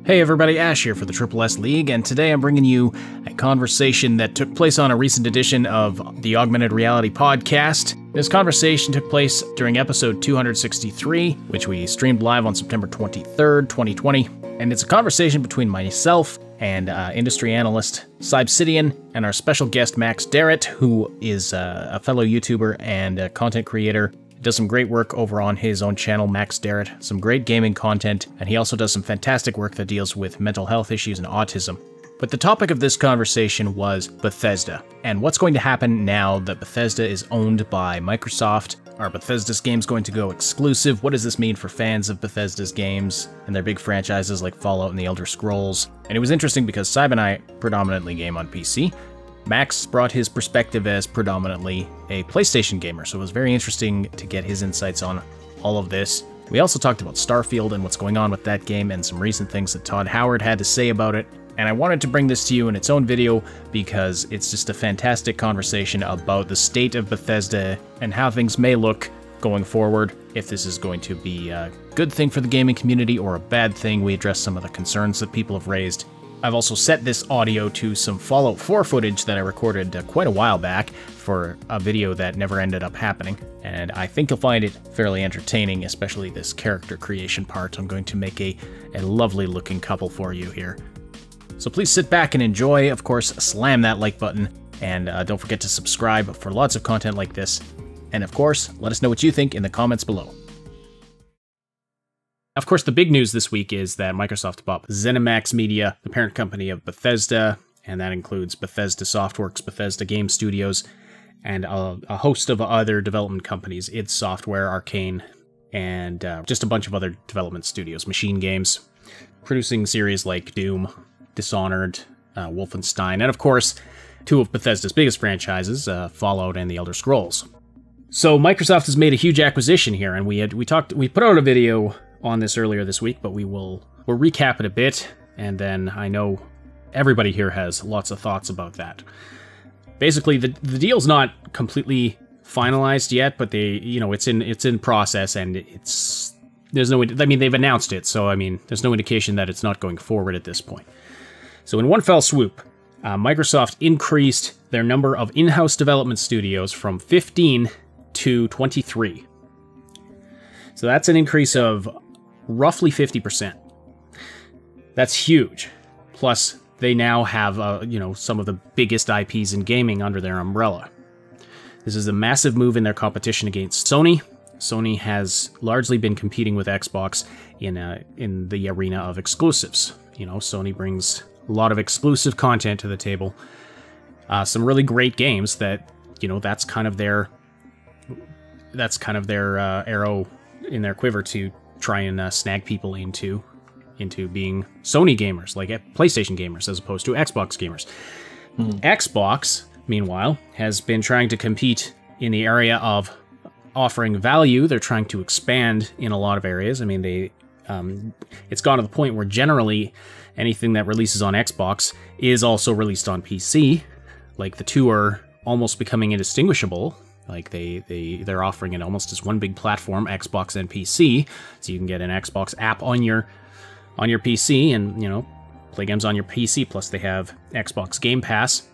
Hey everybody, Ash here for the Triple S League, and today I'm bringing you a conversation that took place on a recent edition of the Augmented Reality podcast. This conversation took place during episode 263, which we streamed live on September 23rd, 2020, and it's a conversation between myself and industry analyst Cybsidian and our special guest Max Derrat, who is a fellow YouTuber and a content creator. Does some great work over on his own channel, Max Derrat, some great gaming content, and he also does some fantastic work that deals with mental health issues and autism. But the topic of this conversation was Bethesda, and what's going to happen now that Bethesda is owned by Microsoft. Are Bethesda's games going to go exclusive? What does this mean for fans of Bethesda's games and their big franchises like Fallout and the Elder Scrolls? And it was interesting because Cyb and I predominantly game on PC. Max brought his perspective as predominantly a PlayStation gamer, so it was very interesting to get his insights on all of this. We also talked about Starfield and what's going on with that game and some recent things that Todd Howard had to say about it. And I wanted to bring this to you in its own video because it's just a fantastic conversation about the state of Bethesda and how things may look going forward, if this is going to be a good thing for the gaming community or a bad thing. We address some of the concerns that people have raised. I've also set this audio to some Fallout 4 footage that I recorded quite a while back for a video that never ended up happening, and I think you'll find it fairly entertaining, especially this character creation part. I'm going to make a lovely looking couple for you here. So please sit back and enjoy. Of course, slam that like button, and don't forget to subscribe for lots of content like this. And of course, let us know what you think in the comments below. Of course, the big news this week is that Microsoft bought ZeniMax Media, the parent company of Bethesda, and that includes Bethesda Softworks, Bethesda Game Studios, and a host of other development companies, id Software, Arcane, and just a bunch of other development studios, Machine Games, producing series like Doom, Dishonored, Wolfenstein, and of course, two of Bethesda's biggest franchises, Fallout and the Elder Scrolls. So Microsoft has made a huge acquisition here, and we put out a video on this earlier this week, but we'll recap it a bit, and then I know everybody here has lots of thoughts about that. Basically, the deal's not completely finalized yet, but it's in process, and they've announced it, so there's no indication that it's not going forward at this point. So in one fell swoop, Microsoft increased their number of in-house development studios from 15 to 23. So that's an increase of roughly 50%. That's huge. Plus, they now have, some of the biggest IPs in gaming under their umbrella. This is a massive move in their competition against Sony. Sony has largely been competing with Xbox in the arena of exclusives. Sony brings a lot of exclusive content to the table. Some really great games that, that's kind of their arrow in their quiver to try and snag people into being Sony gamers, like PlayStation gamers, as opposed to Xbox gamers. Xbox, meanwhile, has been trying to compete in the area of offering value. They're trying to expand in a lot of areas. It's gone to the point where generally anything that releases on Xbox is also released on PC. Like, the two are almost becoming indistinguishable. Like, they're offering it almost as one big platform, Xbox and PC, so you can get an Xbox app on your PC and, play games on your PC, plus they have Xbox Game Pass.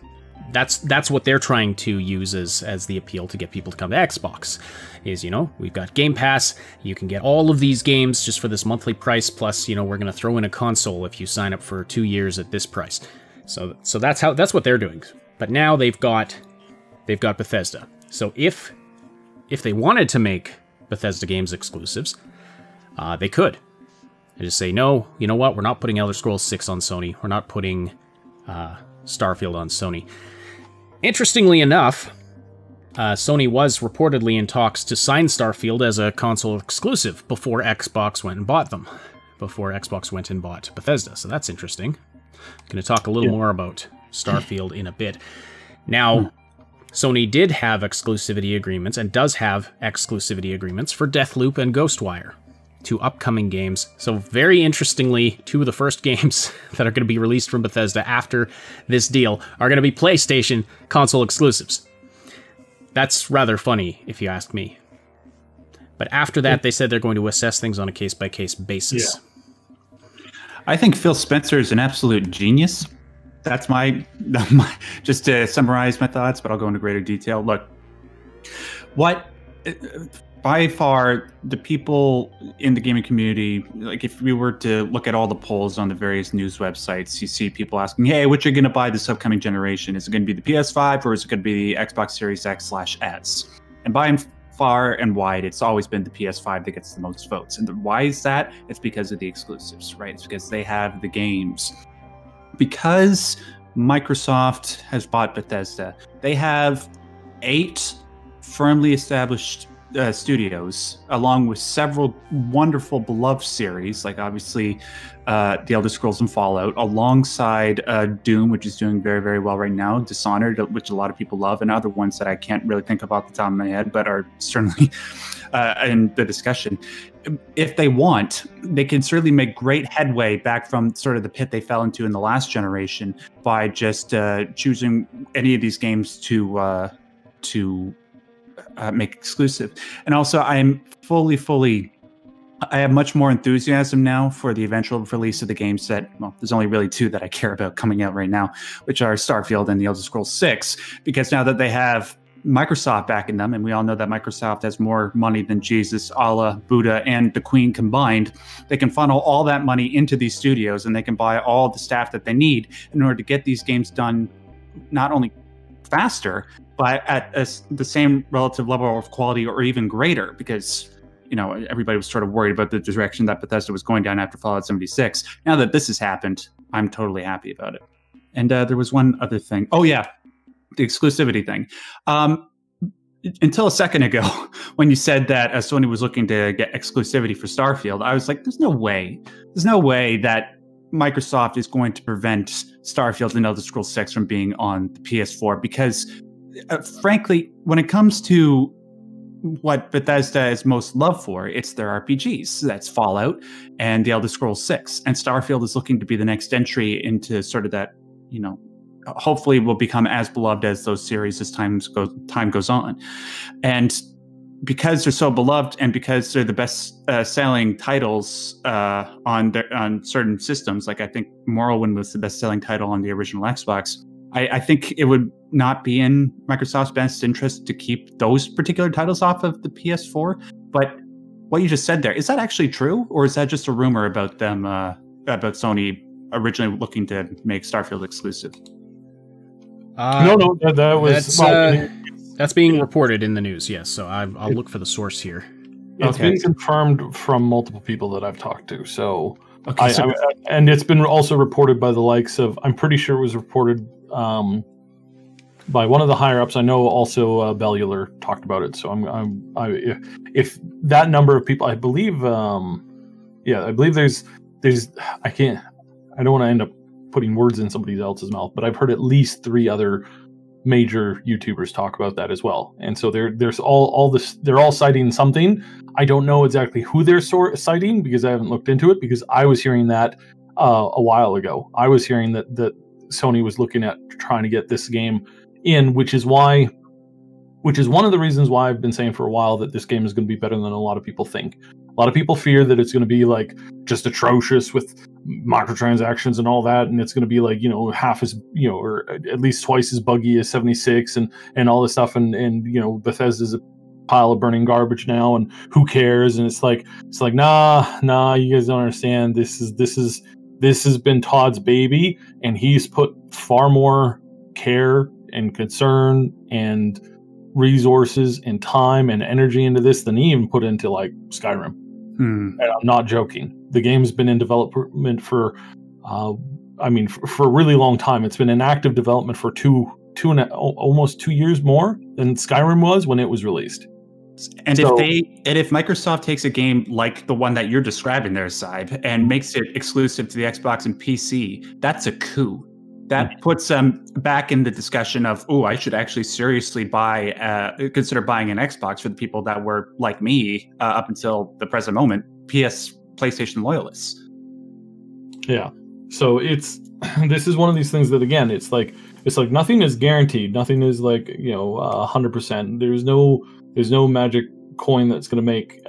That's what they're trying to use as the appeal to get people to come to Xbox, is, we've got Game Pass, you can get all of these games just for this monthly price, plus, we're going to throw in a console if you sign up for 2 years at this price. So that's what they're doing. But now they've got Bethesda. So if they wanted to make Bethesda games exclusives, they could. They just say, no, you know what, we're not putting Elder Scrolls 6 on Sony, we're not putting Starfield on Sony. Interestingly enough, Sony was reportedly in talks to sign Starfield as a console exclusive before Xbox went and bought them. Before Xbox went and bought Bethesda, so that's interesting. I'm going to talk a little more about Starfield in a bit. Now, Sony did have exclusivity agreements, and does have exclusivity agreements for Deathloop and Ghostwire, two upcoming games. So very interestingly, two of the first games that are going to be released from Bethesda after this deal are going to be PlayStation console exclusives. That's rather funny, if you ask me. But after that, they said they're going to assess things on a case-by-case basis. I think Phil Spencer is an absolute genius. That's my just to summarize my thoughts, but I'll go into greater detail. Look, by far, the people in the gaming community, like if we were to look at all the polls on the various news websites, you see people asking, hey, which are going to buy this upcoming generation? Is it going to be the PS5 or is it going to be the Xbox Series X/S? And by far and wide, it's always been the PS5 that gets the most votes. And why is that? It's because of the exclusives, right? It's because they have the games. Because Microsoft has bought Bethesda, they have 8 firmly established studios, along with several wonderful beloved series, like obviously The Elder Scrolls and Fallout, alongside Doom, which is doing very, very well right now, Dishonored, which a lot of people love, and other ones that I can't really think of off the top of my head, but are certainly in the discussion. If they want, they can certainly make great headway back from sort of the pit they fell into in the last generation by just choosing any of these games to make exclusive. And also, I have much more enthusiasm now for the eventual release of the game set. Well, there's only really 2 that I care about coming out right now, which are Starfield and The Elder Scrolls 6, because now that they have Microsoft backing them, and we all know that Microsoft has more money than Jesus, Allah, Buddha, and the Queen combined, they can funnel all that money into these studios, and they can buy all the staff that they need in order to get these games done not only faster, but at the same relative level of quality or even greater, because everybody was sort of worried about the direction that Bethesda was going down after Fallout 76. Now that this has happened, I'm totally happy about it. And there was one other thing. Oh yeah, the exclusivity thing. Until a second ago, when you said that Sony was looking to get exclusivity for Starfield, I was like, there's no way that Microsoft is going to prevent Starfield and Elder Scrolls 6 from being on the PS4, because frankly, when it comes to what Bethesda is most loved for, it's their RPGs. That's Fallout and The Elder Scrolls 6. And Starfield is looking to be the next entry into sort of that, hopefully will become as beloved as those series as time goes on. And because they're so beloved and because they're the best selling titles on certain systems, like I think Morrowind was the best selling title on the original Xbox, I think it would not be in Microsoft's best interest to keep those particular titles off of the PS4. But what you just said there, is that actually true? Or is that just a rumor about them, about Sony originally looking to make Starfield exclusive? No, that was... That's being reported in the news, yes. So I'll look for the source here. It's been confirmed from multiple people that I've talked to. So, and it's been also reported by the likes of, I'm pretty sure it was reported by one of the higher ups. I know also Bellular talked about it. So if that number of people, I believe there's I don't want to end up putting words in somebody else's mouth, but I've heard at least 3 other major YouTubers talk about that as well. And so there's all this, they're all citing something. I don't know exactly who they're citing because I haven't looked into it, because I was hearing that a while ago. I was hearing that Sony was looking at trying to get this game in, which is one of the reasons why I've been saying for a while that this game is going to be better than a lot of people think. A lot of people fear that it's going to be like just atrocious with microtransactions and all that, and it's going to be like, half as, or at least twice as buggy as 76 and all this stuff, and Bethesda's a pile of burning garbage now, and who cares? And it's like nah, you guys don't understand. This has been Todd's baby, and he's put far more care and concern and resources and time and energy into this than he even put into like Skyrim. And I'm not joking. The game's been in development for a really long time. It's been in active development for almost 2 years more than Skyrim was when it was released. And if Microsoft takes a game like the one that you're describing there, Saib, and makes it exclusive to the Xbox and PC, that's a coup. That puts them back in the discussion of, I should actually seriously consider buying an Xbox for the people that were like me up until the present moment, PlayStation loyalists. Yeah. So this is one of these things that, again, it's like nothing is guaranteed. Nothing is like 100%. There's no magic coin that's going to make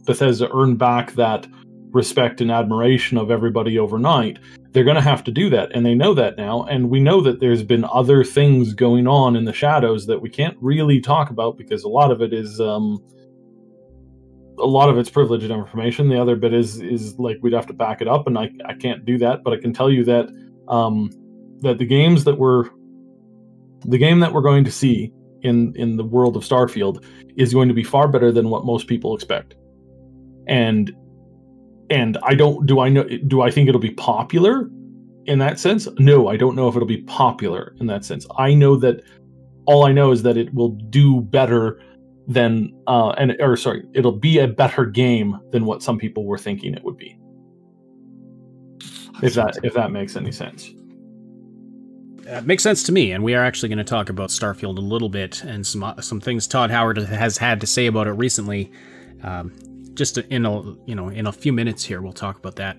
Bethesda earn back that respect and admiration of everybody overnight. They're going to have to do that, and they know that now. And we know that there's been other things going on in the shadows that we can't really talk about because a lot of it is a lot of it's privileged information. The other bit is like we'd have to back it up, and I can't do that. But I can tell you that that the game that we're going to see in the world of Starfield is going to be far better than what most people expect. And do I think it'll be popular in that sense? No, I don't know if it'll be popular in that sense. I know that all I know is that it will do better than it'll be a better game than what some people were thinking it would be. If that makes any sense. Makes sense to me, and we are actually going to talk about Starfield a little bit and some things Todd Howard has had to say about it recently. Just in a few minutes here, we'll talk about that.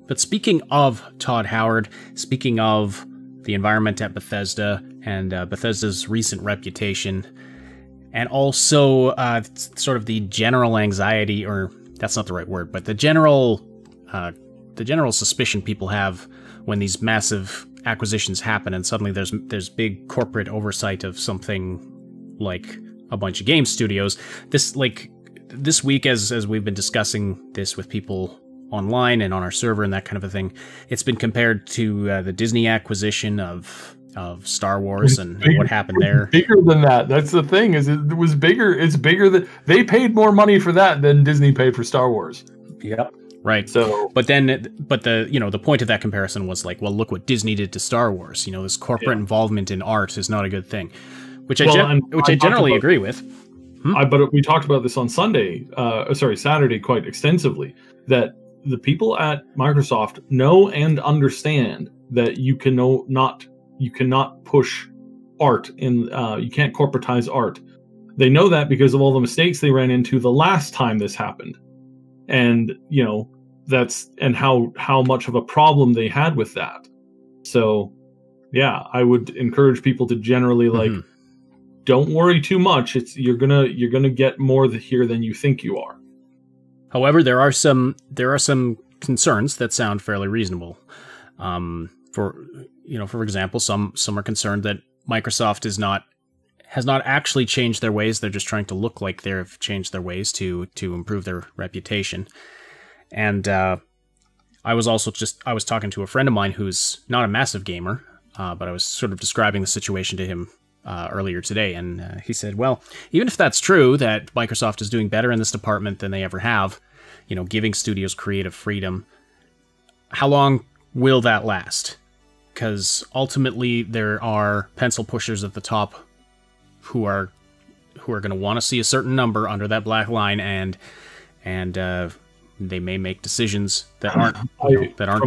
But speaking of Todd Howard, speaking of the environment at Bethesda and Bethesda's recent reputation, and also sort of the general anxiety, or that's not the right word, but the general suspicion people have when these massive acquisitions happen and suddenly there's big corporate oversight of something like a bunch of game studios. This week, as we've been discussing this with people online and on our server and that kind of a thing, it's been compared to the Disney acquisition of Star Wars and what happened there. Bigger than that. That's the thing, is it was bigger. It's bigger than they paid more money for that than Disney paid for Star Wars. Yep. Right. So, but the point of that comparison was like, well, look what Disney did to Star Wars. This corporate involvement in art is not a good thing, which I generally agree with. But we talked about this on Saturday quite extensively, that the people at Microsoft know and understand that you cannot push art in, you can't corporatize art. They know that because of all the mistakes they ran into the last time this happened. And, and how much of a problem they had with that. So, yeah, I would encourage people to generally don't worry too much. You're gonna get more here than you think you are. However, there are some concerns that sound fairly reasonable. For example, some are concerned that Microsoft has not actually changed their ways. They're just trying to look like they've changed their ways to improve their reputation. And I was talking to a friend of mine who's not a massive gamer, but I was sort of describing the situation to him earlier today, and he said, well, even if that's true, that Microsoft is doing better in this department than they ever have, giving studios creative freedom, how long will that last? Because ultimately there are pencil pushers at the top who are going to want to see a certain number under that black line, and they may make decisions that aren't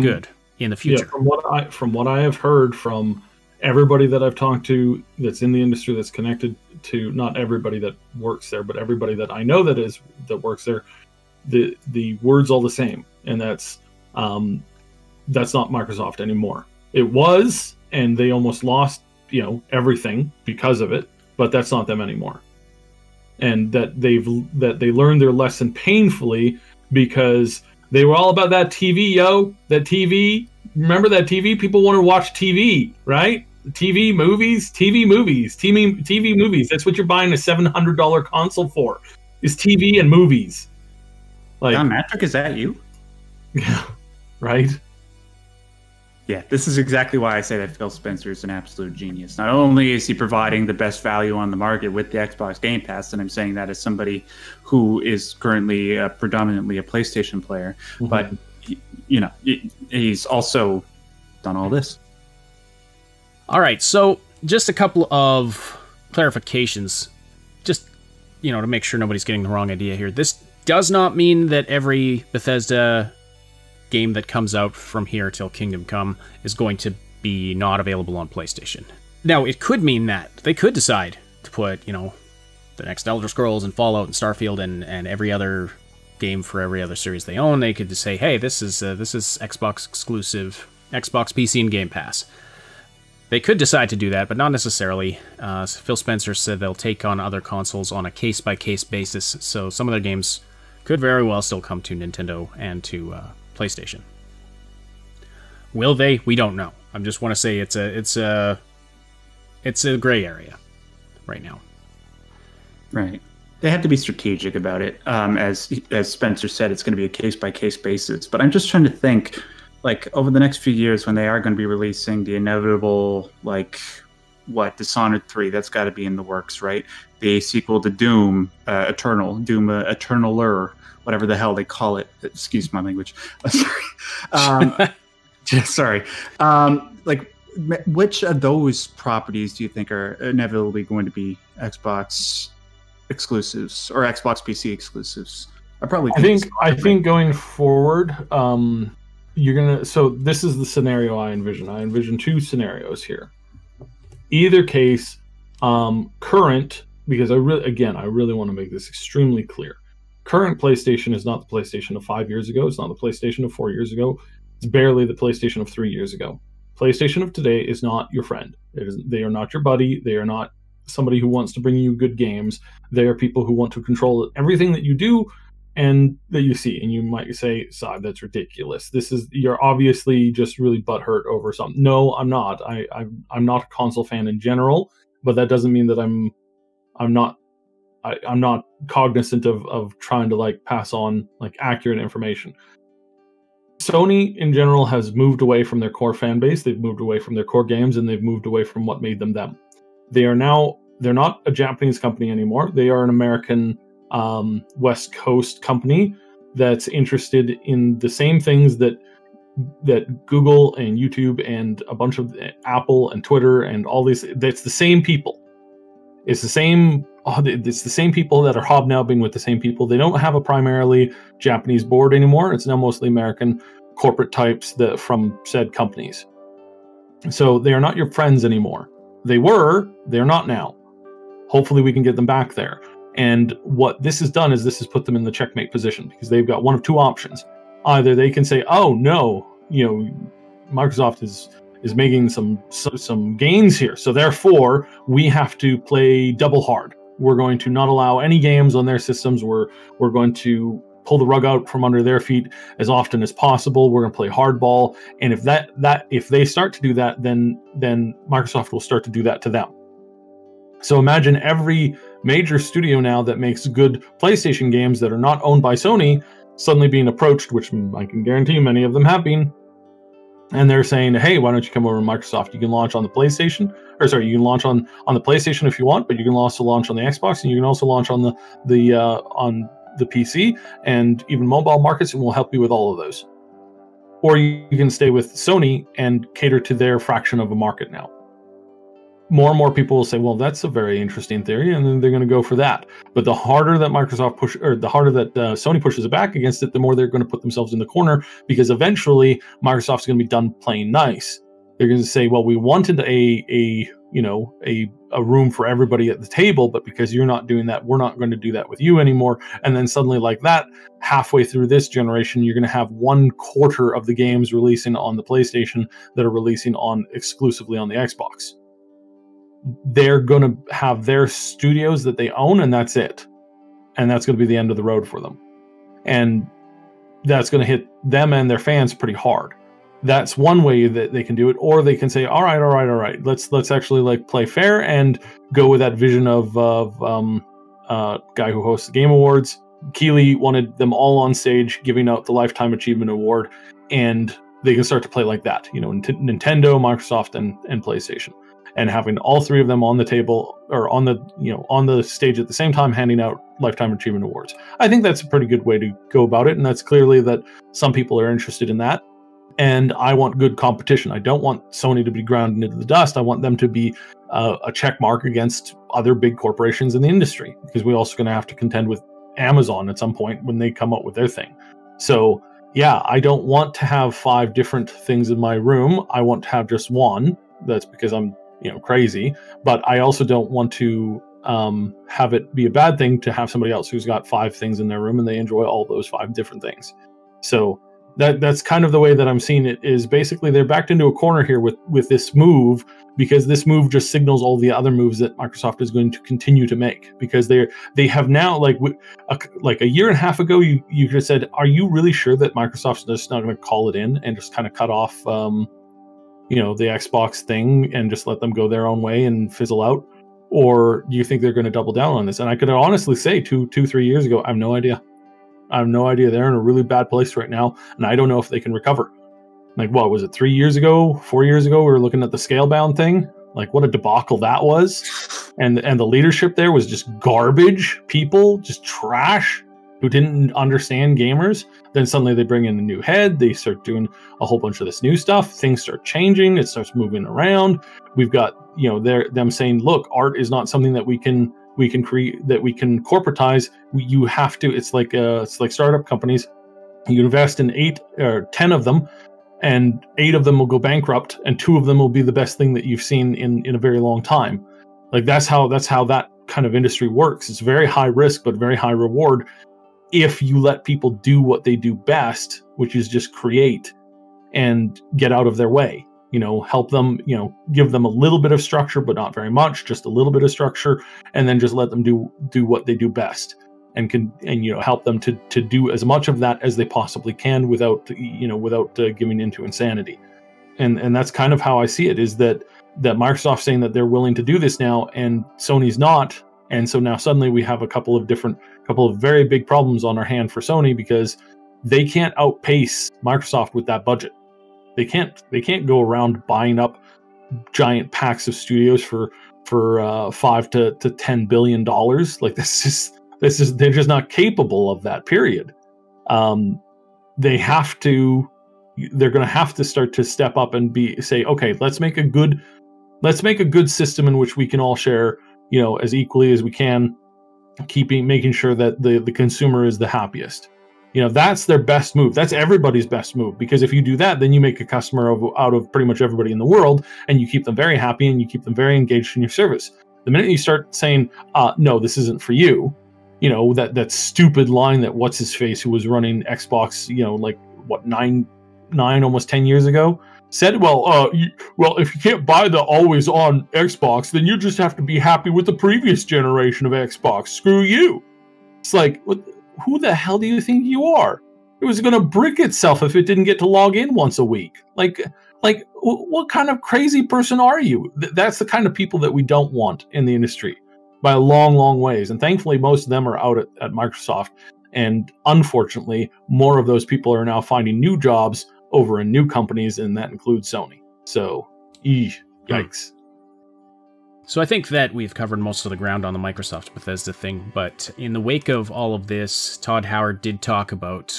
good in the future. Yeah, from what I have heard from everybody that I've talked to that's in the industry, that's connected to, not everybody that works there, but everybody that I know that works there, the word's all the same, and that's not Microsoft anymore. It was, and they almost lost everything because of it. But that's not them anymore, and that they learned their lesson painfully, because they were all about that TV, that TV. Remember that TV? People want to watch TV, right? TV movies. That's what you're buying a $700 console for, is TV and movies. Like, John Matrick, is that you? Yeah, right. Yeah, this is exactly why I say that Phil Spencer is an absolute genius. Not only is he providing the best value on the market with the Xbox Game Pass, and I'm saying that as somebody who is currently predominantly a PlayStation player, but he's also done all this. All right, so just a couple of clarifications, just to make sure nobody's getting the wrong idea here. This does not mean that every Bethesda game that comes out from here till Kingdom Come is going to be not available on PlayStation. Now, it could mean that they could decide to put, the next Elder Scrolls and Fallout and Starfield and every other game for every other series they own. They could just say, hey, this is Xbox exclusive, Xbox PC and Game Pass. They could decide to do that, but not necessarily. Phil Spencer said they'll take on other consoles on a case-by-case basis, so some of their games Could very well still come to Nintendo and to PlayStation. Will they? We don't know. I just want to say it's a gray area right now. Right. They have to be strategic about it. As Spencer said, it's going to be a case-by-case basis. But I'm just trying to think, like, over the next few years when they are going to be releasing the inevitable, like, Dishonored 3, that's got to be in the works, right? The sequel to Doom Eternal, Doom Eternaler, whatever the hell they call it. Excuse my language. Sorry. Like, which of those properties do you think are inevitably going to be Xbox exclusives or Xbox PC exclusives? I think going forward, you're gonna. So this is the scenario I envision. I envision two scenarios here. Either case, current, because I really want to make this extremely clear. Current PlayStation is not the PlayStation of 5 years ago. It's not the PlayStation of 4 years ago. It's barely the PlayStation of 3 years ago. PlayStation of today is not your friend. They are not your buddy. They are not somebody who wants to bring you good games. They are people who want to control everything that you do and that you see. And you might say, "Saad, that's ridiculous. You're obviously just really butthurt over something." No, I'm not. I'm not a console fan in general, but that doesn't mean that I'm not cognizant of trying to like pass on like accurate information. Sony in general has moved away from their core fan base. They've moved away from their core games, and they've moved away from what made them them. They're not a Japanese company anymore. They are an American West Coast company that's interested in the same things that Google and YouTube and a bunch of Apple and Twitter and all these. It's the same people. It's the same people that are hobnobbing with the same people. They don't have a primarily Japanese board anymore. It's now mostly American corporate types from said companies. So they are not your friends anymore. They're not now. Hopefully we can get them back there. And what this has done is this has put them in the checkmate position because they've got one of two options. Either they can say, "Oh no, Microsoft is making some gains here, so therefore we have to play double hard. We're going to not allow any games on their systems. We're going to pull the rug out from under their feet as often as possible. We're going to play hardball." And if they start to do that, then Microsoft will start to do that to them. So imagine every major studio now that makes good PlayStation games that are not owned by Sony suddenly being approached, which I can guarantee many of them have been. And they're saying, "Hey, why don't you come over to Microsoft? You can launch on the PlayStation, you can launch on the PlayStation if you want, but you can also launch on the Xbox, and you can also launch on the PC and even mobile markets, and we'll help you with all of those." Or you can stay with Sony and cater to their fraction of a market now. More and more people will say, "Well, that's a very interesting theory," and then they're going to go for that. But the harder that Sony pushes it back against it, the more they're going to put themselves in the corner, because eventually Microsoft's going to be done playing nice. They're going to say, "Well, we wanted a room for everybody at the table, but because you're not doing that, we're not going to do that with you anymore." And then suddenly, like that, halfway through this generation, you're going to have 1/4 of the games releasing on the PlayStation that are releasing exclusively on the Xbox. They're going to have their studios that they own, and that's it. And that's going to be the end of the road for them. And that's going to hit them and their fans pretty hard. That's one way that they can do it. Or they can say, all right. Let's actually like play fair and go with that vision of guy who hosts the Game Awards. Keighley wanted them all on stage giving out the Lifetime Achievement Award, and they can start to play like that. Nintendo, Microsoft, and PlayStation. And having all three of them on the table or on the stage at the same time, handing out Lifetime Achievement Awards. I think that's a pretty good way to go about it, and that's clearly that some people are interested in that. And I want good competition. I don't want Sony to be ground into the dust. I want them to be a check mark against other big corporations in the industry, because we're also going to have to contend with Amazon at some point when they come up with their thing. So yeah, I don't want to have 5 different things in my room. I want to have just one. That's because I'm crazy, but I also don't want to have it be a bad thing to have somebody else who's got 5 things in their room and they enjoy all those 5 different things. So That's kind of the way that I'm seeing it. Is basically they're backed into a corner here with this move, because this move just signals all the other moves that Microsoft is going to continue to make, because they have now, like a year and a half ago, you could have said, are you really sure that Microsoft's just not going to call it in and just kind of cut off the Xbox thing and just let them go their own way and fizzle out? Or do you think they're going to double down on this? And I could honestly say 3 years ago, I have no idea. They're in a really bad place right now, and I don't know if they can recover. Like, what was it, 3 years ago, 4 years ago, we were looking at the Scalebound thing? Like, what a debacle that was. And the leadership there was just garbage people, just trash, who didn't understand gamers. Then suddenly they bring in a new head, they start doing a whole bunch of this new stuff, things start changing, it starts moving around. We've got, them saying, look, art is not something that we can create, that we can corporatize. You have to, it's like startup companies. You invest in 8 or 10 of them, and 8 of them will go bankrupt, and 2 of them will be the best thing that you've seen in a very long time. Like, that's how that kind of industry works. It's very high risk, but very high reward if you let people do what they do best, which is just create and get out of their way. Help them, give them a little bit of structure, but not very much, just a little bit of structure, and then just let them do what they do best, and help them to do as much of that as they possibly can without giving into insanity. And that's kind of how I see it, is that Microsoft's saying that they're willing to do this now, and Sony's not. And so now suddenly we have a couple of very big problems on our hand for Sony, because they can't outpace Microsoft with that budget. They can't go around buying up giant packs of studios for $5 to $10 billion. Like, they're just not capable of that, period. They're going to have to start to step up and say, okay, let's make a good system in which we can all share, as equally as we can, making sure that the consumer is the happiest. That's their best move. That's everybody's best move, because if you do that, then you make a customer out of pretty much everybody in the world, and you keep them very happy and you keep them very engaged in your service. The minute you start saying, no, this isn't for you, that stupid line that what's his face, who was running Xbox, nine, almost 10 years ago, said, well, if you can't buy the always on Xbox, then you just have to be happy with the previous generation of Xbox. Screw you. It's like, who the hell do you think you are? It was going to brick itself if it didn't get to log in once a week. Like, what kind of crazy person are you? That's the kind of people that we don't want in the industry by a long, long ways. And thankfully, most of them are out at Microsoft. And unfortunately, more of those people are now finding new jobs over in new companies, and that includes Sony. So, yikes. So I think that we've covered most of the ground on the Microsoft Bethesda thing, but in the wake of all of this, Todd Howard did talk about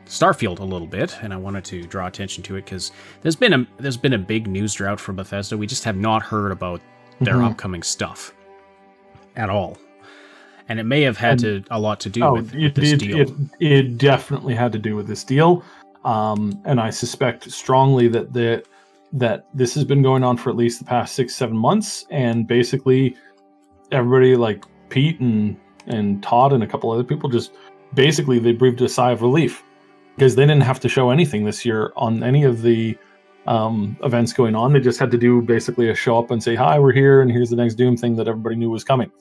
Starfield a little bit, and I wanted to draw attention to it because there's been a big news drought for Bethesda. We just have not heard about their upcoming stuff at all, and it may have had a lot to do with this deal. It definitely had to do with this deal, and I suspect strongly that this has been going on for at least the past 6-7 months, and basically everybody like Pete and Todd and a couple other people just basically they breathed a sigh of relief, because they didn't have to show anything this year on any of the events going on. They just had to do basically a show up and say, hi, we're here, and here's the next Doom thing that everybody knew was coming.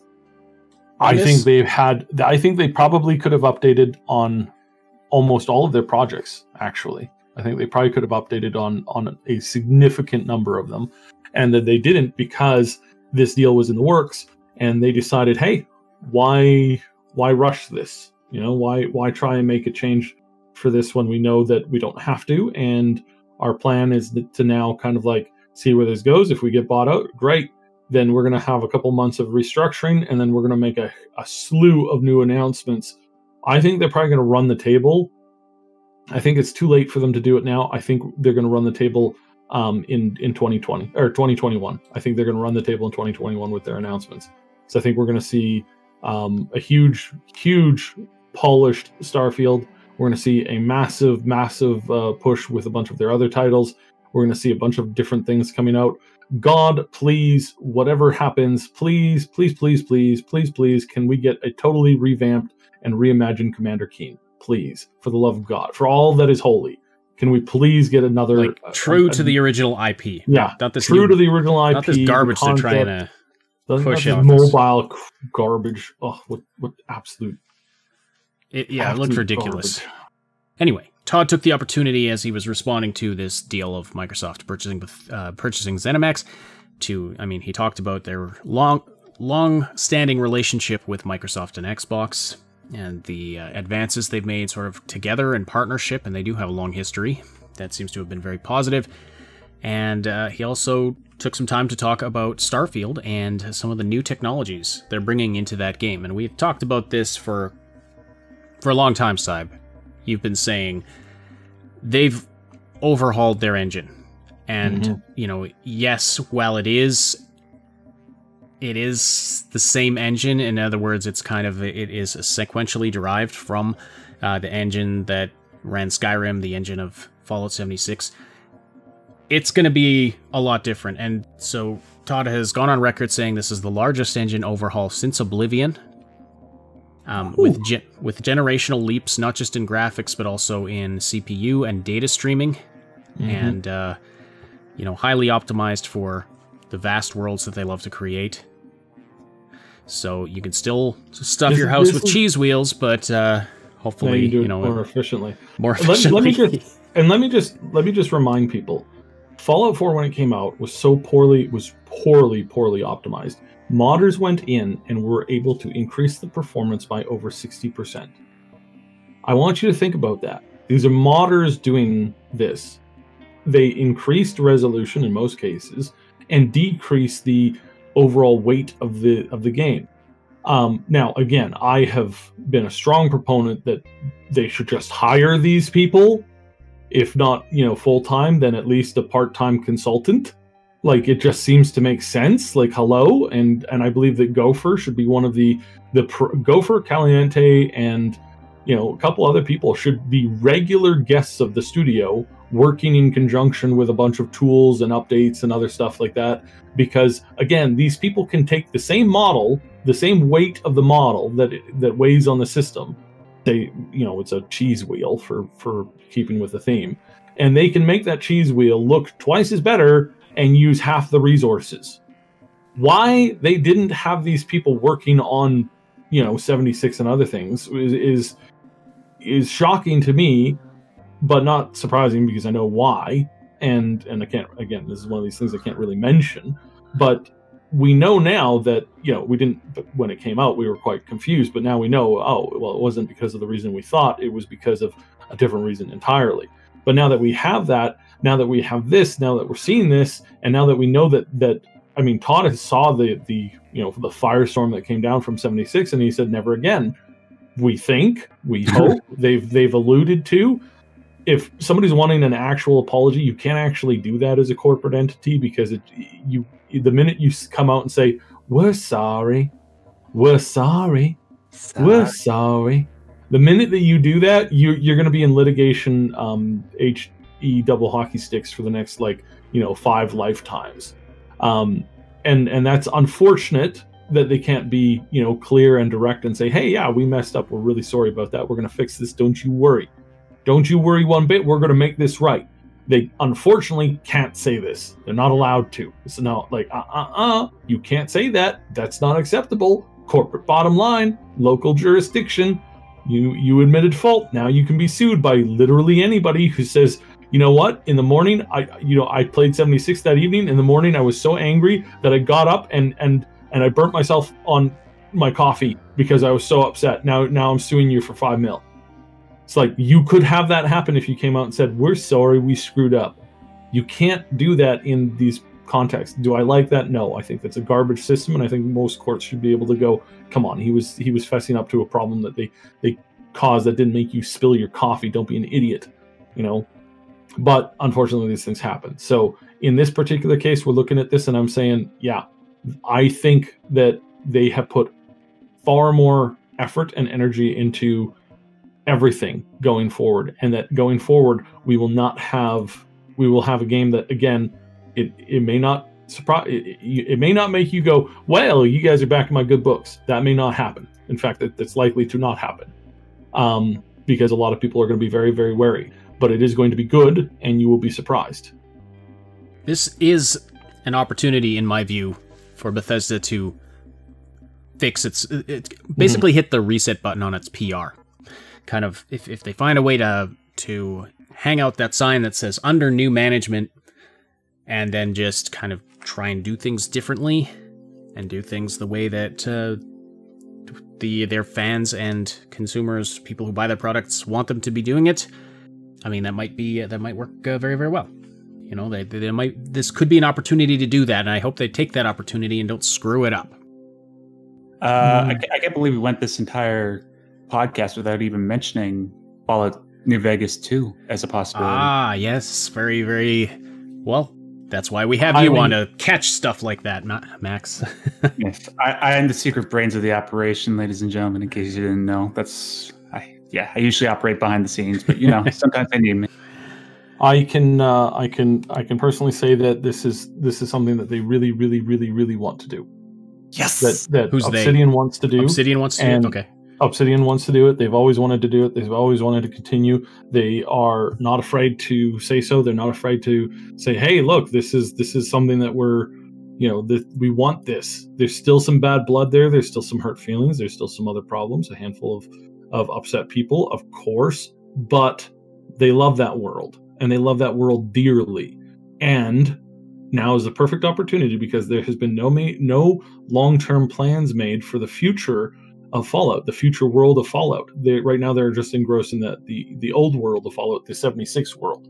I think they probably could have updated on almost all of their projects, actually. I think they probably could have updated on a significant number of them, and that they didn't because this deal was in the works, and they decided, hey, why rush this? Why try and make a change for this when we know that we don't have to? And our plan is to now kind of like see where this goes. If we get bought out, great. Then we're going to have a couple months of restructuring, and then we're going to make a slew of new announcements. I think they're probably going to run the table. I think it's too late for them to do it now. I think they're going to run the table in 2020 or 2021. I think they're going to run the table in 2021 with their announcements. So I think we're going to see a huge polished Starfield. We're going to see a massive push with a bunch of their other titles. We're going to see a bunch of different things coming out. God, please, whatever happens, please, can we get a totally revamped and reimagined Commander Keen? please, for the love of God, for all that is holy, can we please get another true to the original IP? Yeah, not this true to the original IP. Not this garbage they're trying to push out. Mobile garbage. Oh, what absolute! It looked ridiculous. Garbage. Anyway, Todd took the opportunity as he was responding to this deal of Microsoft purchasing ZeniMax he talked about their long-standing relationship with Microsoft and Xbox and the advances they've made sort of together in partnership, and they do have a long history. That seems to have been very positive. And he also took some time to talk about Starfield and some of the new technologies they're bringing into that game. And we've talked about this for a long time, Saib. You've been saying they've overhauled their engine. And, yes, while it is the same engine. In other words, it is sequentially derived from the engine that ran Skyrim, the engine of Fallout 76. It's going to be a lot different. And so Todd has gone on record saying this is the largest engine overhaul since Oblivion. With generational leaps, not just in graphics, but also in CPU and data streaming. And, highly optimized for the vast worlds that they love to create. So you can still stuff your house with cheese wheels, but hopefully, more efficiently. Let me just remind people, Fallout 4 when it came out was poorly optimized. Modders went in and were able to increase the performance by over 60%. I want you to think about that. These are modders doing this. They increased resolution in most cases and decreased the overall weight of the game. Now, again, I have been a strong proponent that they should just hire these people, if not, full-time, then at least a part-time consultant. Like, it just seems to make sense. Like, hello, and I believe that Gopher should be one of the Gopher, Caliente, and a couple other people should be regular guests of the studio, working in conjunction with a bunch of tools and updates and other stuff like that. Because again, these people can take the same model, the same weight of the model that weighs on the system. It's a cheese wheel for keeping with the theme, and they can make that cheese wheel look twice as better and use half the resources. Why they didn't have these people working on 76 and other things is shocking to me, but not surprising because I know why. And I can't, again, this is one of these things I can't really mention, but we know now that, we didn't, when it came out, we were quite confused, but now we know, it wasn't because of the reason we thought, it was because of a different reason entirely. But now that we have that, now that we have this, now that we're seeing this, and now that we know that Todd saw the firestorm that came down from 76, and he said, never again. We hope they've alluded to, if somebody's wanting an actual apology, you can't actually do that as a corporate entity, because the minute you come out and say, we're sorry, the minute that you do that, you're going to be in litigation, HE double hockey sticks for the next 5 lifetimes. And that's unfortunate that they can't be, clear and direct and say, hey, yeah, we messed up. We're really sorry about that. We're going to fix this. Don't you worry. Don't you worry one bit. We're going to make this right. They unfortunately can't say this. They're not allowed to. It's not like, you can't say that. That's not acceptable. Corporate bottom line, local jurisdiction. You admitted fault. Now you can be sued by literally anybody who says, you know what? In the morning, I played 76 that evening. In the morning, I was so angry that I got up and I burnt myself on my coffee because I was so upset. Now I'm suing you for $5 million. It's like, you could have that happen if you came out and said, we're sorry, we screwed up. You can't do that in these contexts. Do I like that? No, I think that's a garbage system, and I think most courts should be able to go, come on, he was fessing up to a problem that they caused that didn't make you spill your coffee. Don't be an idiot, But unfortunately, these things happen. So in this particular case, we're looking at this, and I'm saying, yeah, I think that they have put far more effort and energy into everything going forward, and that going forward we will have a game that, again, it may not surprise, it may not make you go, well, you guys are back in my good books. That may not happen. In fact, that's likely to not happen. because a lot of people are going to be very, very wary. But it is going to be good, and you will be surprised. This is an opportunity, in my view, for Bethesda to fix it basically hit the reset button on its PR. Kind of, if they find a way to hang out that sign that says under new management, and then just kind of try and do things differently, and do things the way that their fans and consumers, people who buy their products, want them to be doing it. I mean, that might work very, very well. You know, this could be an opportunity to do that, and I hope they take that opportunity and don't screw it up. I can't believe we went this entire podcast without even mentioning Fallout New Vegas 2 as a possibility. Ah, yes, very, very well. That's why we have you on to catch stuff like that, Max. Yes, I am the secret brains of the operation, ladies and gentlemen. In case you didn't know, I usually operate behind the scenes, but sometimes they need me. I can personally say that this is something that they really, really, really, really want to do. Yes, that Obsidian wants to do. Obsidian wants to do it. Okay. Obsidian wants to do it. They've always wanted to do it. They've always wanted to continue. They are not afraid to say so. They're not afraid to say, "Hey, look, this is something that we want this." There's still some bad blood there. There's still some hurt feelings. There's still some other problems. A handful of upset people, of course, but they love that world, and they love that world dearly. And now is the perfect opportunity, because there has been no long-term plans made for the future of Fallout, the future world of Fallout. Right now they're just engrossed in the old world of Fallout, the 76 world.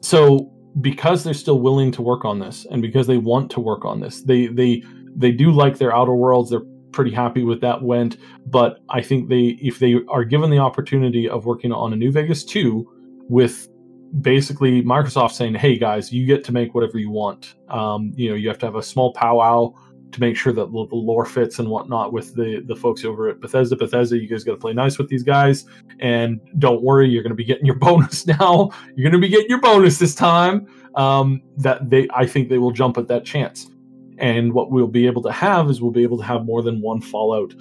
So because they're still willing to work on this, and because they want to work on this, they do like their Outer Worlds. They're pretty happy with that went, but I think if they are given the opportunity of working on a New Vegas 2 with basically Microsoft saying, "Hey guys, you get to make whatever you want. You have to have a small powwow to make sure that the lore fits and whatnot with the folks over at Bethesda. Bethesda, you guys got to play nice with these guys, and don't worry, you're going to be getting your bonus now. You're going to be getting your bonus this time." I think they will jump at that chance, and what we'll be able to have is more than one Fallout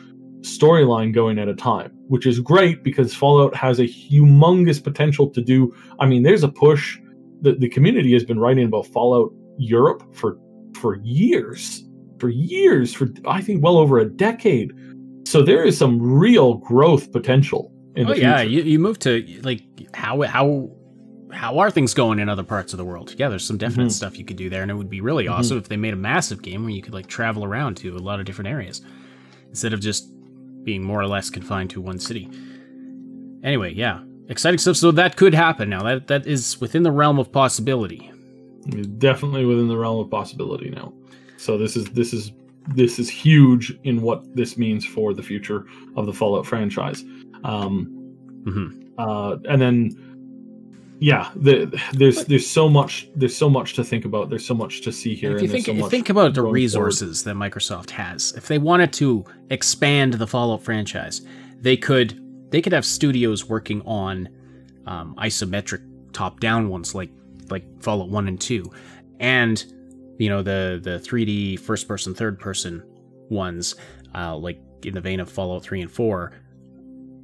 storyline going at a time, which is great because Fallout has a humongous potential to do. I mean, there's a push that the community has been writing about Fallout Europe for years, for I think well over a decade. So there is some real growth potential in the future. Yeah, you move to like how are things going in other parts of the world? Yeah, there's some definite stuff you could do there, and it would be really awesome if they made a massive game where you could like travel around to a lot of different areas instead of just being more or less confined to one city. Anyway, yeah, exciting stuff. So that could happen now. That is within the realm of possibility. Definitely within the realm of possibility now. So this is huge in what this means for the future of the Fallout franchise. And then, yeah, there's so much to think about. There's so much to see here. If you think about the resources that Microsoft has, if they wanted to expand the Fallout franchise, they could have studios working on isometric top-down ones like Fallout 1 and 2, and the 3D first-person, third-person ones, like in the vein of Fallout 3 and 4,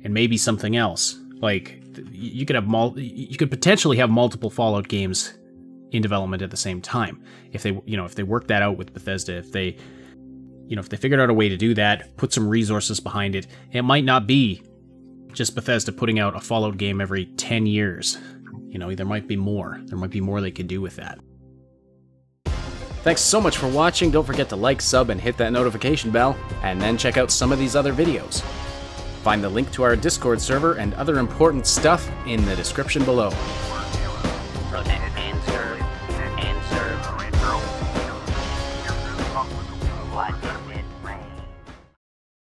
and maybe something else. Like you could potentially have multiple Fallout games in development at the same time if they work that out with Bethesda. If they figured out a way to do that, put some resources behind it, it might not be just Bethesda putting out a Fallout game every 10 years. There might be more. There might be more they could do with that. Thanks so much for watching. Don't forget to like, sub, and hit that notification bell, and then check out some of these other videos. Find the link to our Discord server and other important stuff in the description below. What?